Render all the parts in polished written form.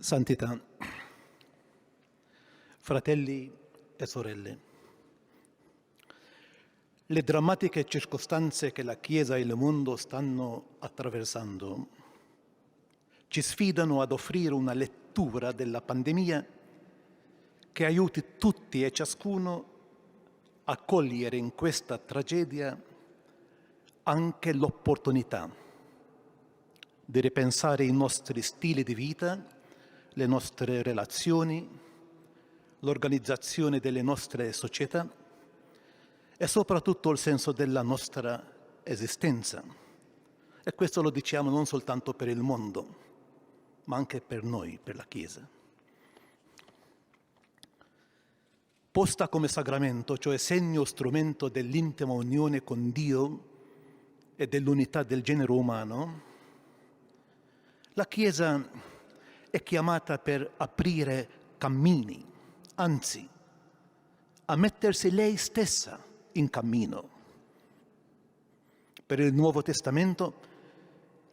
Santità, fratelli e sorelle, le drammatiche circostanze che la Chiesa e il mondo stanno attraversando ci sfidano ad offrire una lettura della pandemia che aiuti tutti e ciascuno a cogliere in questa tragedia anche l'opportunità di ripensare i nostri stili di vita, le nostre relazioni, l'organizzazione delle nostre società e soprattutto il senso della nostra esistenza. E questo lo diciamo non soltanto per il mondo, ma anche per noi, per la Chiesa. Posta come sacramento, cioè segno strumento dell'intima unione con Dio e dell'unità del genere umano, la Chiesa è chiamata per aprire cammini, anzi, a mettersi lei stessa in cammino. Per il Nuovo Testamento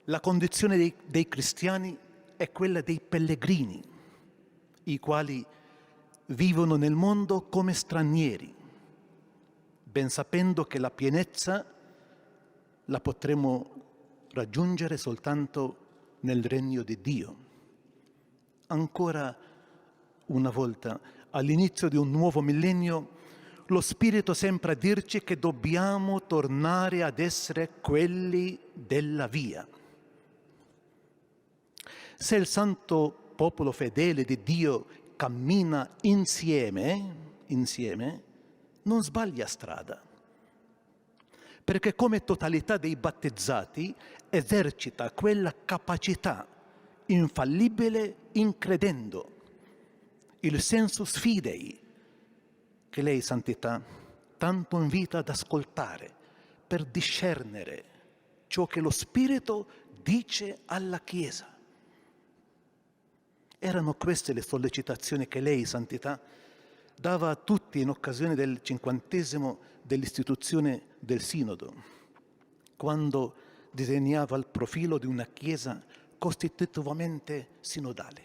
la condizione dei cristiani è quella dei pellegrini, i quali vivono nel mondo come stranieri, ben sapendo che la pienezza la potremo raggiungere soltanto nel regno di Dio. Ancora una volta, all'inizio di un nuovo millennio, lo Spirito sembra dirci che dobbiamo tornare ad essere quelli della via. Se il santo popolo fedele di Dio cammina insieme, non sbaglia strada, perché come totalità dei battezzati esercita quella capacità infallibile in credendo, il sensus fidei, che lei, Santità, tanto invita ad ascoltare per discernere ciò che lo Spirito dice alla Chiesa. Erano queste le sollecitazioni che lei, Santità, dava a tutti in occasione del 50° dell'istituzione del Sinodo, quando disegnava il profilo di una Chiesa costitutivamente sinodale.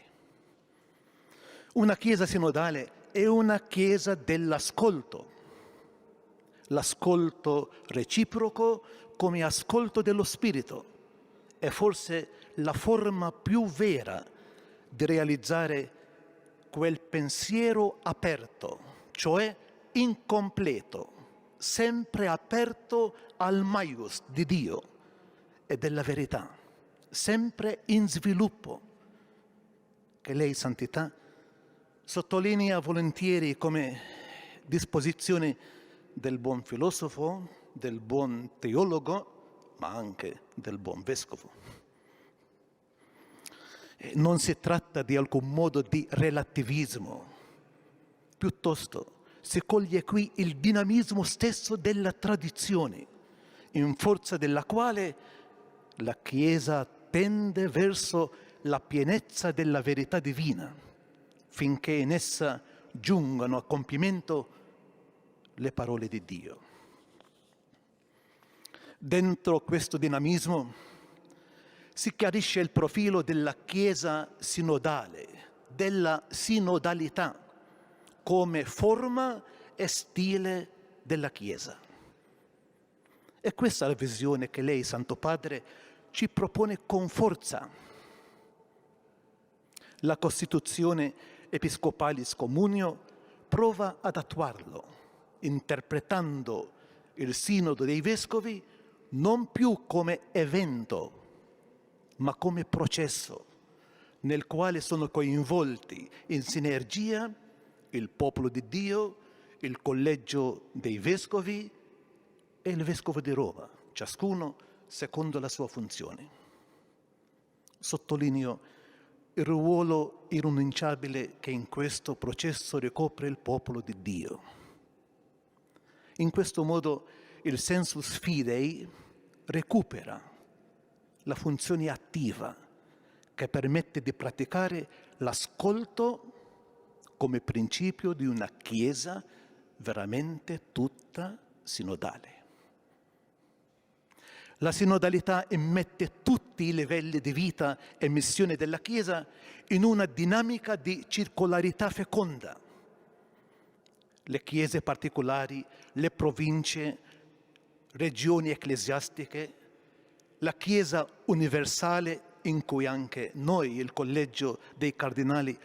Una Chiesa sinodale è una Chiesa dell'ascolto, l'ascolto reciproco come ascolto dello Spirito è forse la forma più vera di realizzare quel pensiero aperto, cioè incompleto, sempre aperto al maius di Dio e della verità, sempre in sviluppo, che lei, Santità, sottolinea volentieri come disposizione del buon filosofo, del buon teologo, ma anche del buon vescovo. Non si tratta di alcun modo di relativismo, piuttosto si coglie qui il dinamismo stesso della tradizione, in forza della quale la Chiesa tende verso la pienezza della verità divina, finché in essa giungano a compimento le parole di Dio. Dentro questo dinamismo si chiarisce il profilo della Chiesa sinodale, della sinodalità, come forma e stile della Chiesa. E questa è la visione che lei, Santo Padre, ci propone con forza. La Costituzione Episcopalis Communio prova ad attuarlo, interpretando il Sinodo dei Vescovi non più come evento, ma come processo nel quale sono coinvolti in sinergia il popolo di Dio, il collegio dei vescovi e il vescovo di Roma, ciascuno secondo la sua funzione. Sottolineo il ruolo irrinunciabile che in questo processo ricopre il popolo di Dio. In questo modo il sensus fidei recupera la funzione attiva che permette di praticare l'ascolto come principio di una Chiesa veramente tutta sinodale. La sinodalità immette tutti i livelli di vita e missione della Chiesa in una dinamica di circolarità feconda. Le chiese particolari, le province, regioni ecclesiastiche, la Chiesa universale in cui anche noi, il Collegio dei Cardinali,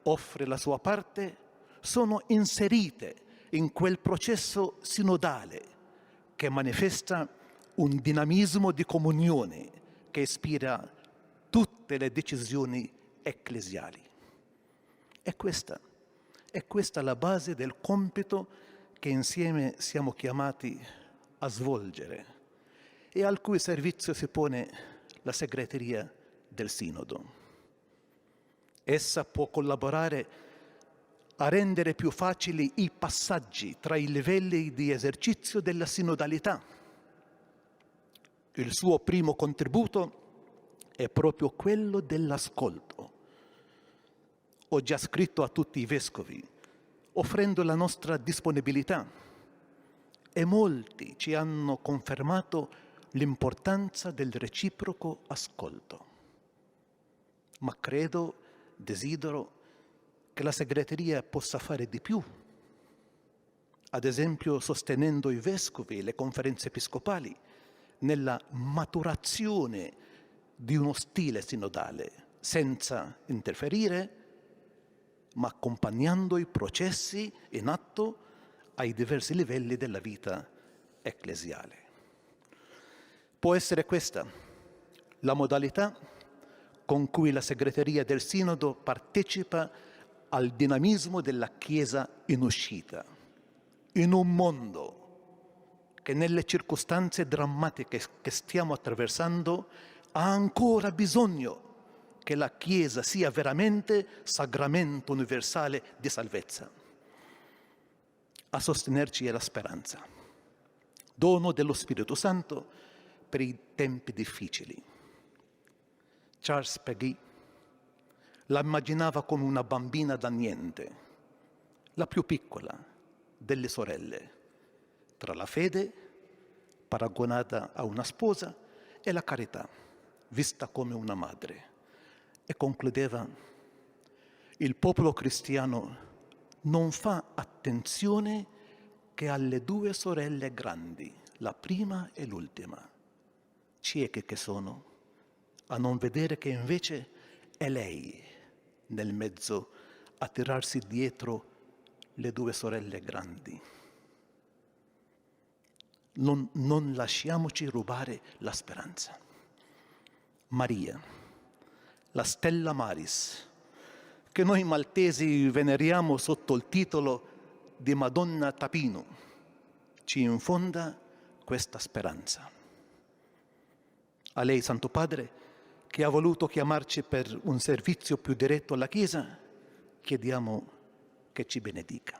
offre la sua parte, sono inserite in quel processo sinodale che manifesta un dinamismo di comunione che ispira tutte le decisioni ecclesiali. È questa la base del compito che insieme siamo chiamati a svolgere e al cui servizio si pone la segreteria del Sinodo. Essa può collaborare a rendere più facili i passaggi tra i livelli di esercizio della sinodalità. Il suo primo contributo è proprio quello dell'ascolto. Ho già scritto a tutti i vescovi, offrendo la nostra disponibilità, e molti ci hanno confermato l'importanza del reciproco ascolto. Ma desidero che la segreteria possa fare di più, ad esempio sostenendo i vescovi e le conferenze episcopali nella maturazione di uno stile sinodale, senza interferire, ma accompagnando i processi in atto ai diversi livelli della vita ecclesiale. Può essere questa la modalità con cui la segreteria del Sinodo partecipa al dinamismo della Chiesa in uscita, in un mondo che nelle circostanze drammatiche che stiamo attraversando ha ancora bisogno che la Chiesa sia veramente sacramento universale di salvezza. A sostenerci è la speranza, dono dello Spirito Santo per i tempi difficili. Charles Péguy la immaginava come una bambina da niente, la più piccola delle sorelle, tra la fede, paragonata a una sposa, e la carità, vista come una madre. E concludeva: il popolo cristiano non fa attenzione che alle due sorelle grandi, la prima e l'ultima, cieche che sono, a non vedere che invece è lei nel mezzo a tirarsi dietro le due sorelle grandi. Non lasciamoci rubare la speranza. Maria, la Stella Maris, che noi maltesi veneriamo sotto il titolo di Madonna Tapino, ci infonda questa speranza. A lei, Santo Padre, che ha voluto chiamarci per un servizio più diretto alla Chiesa, chiediamo che ci benedica.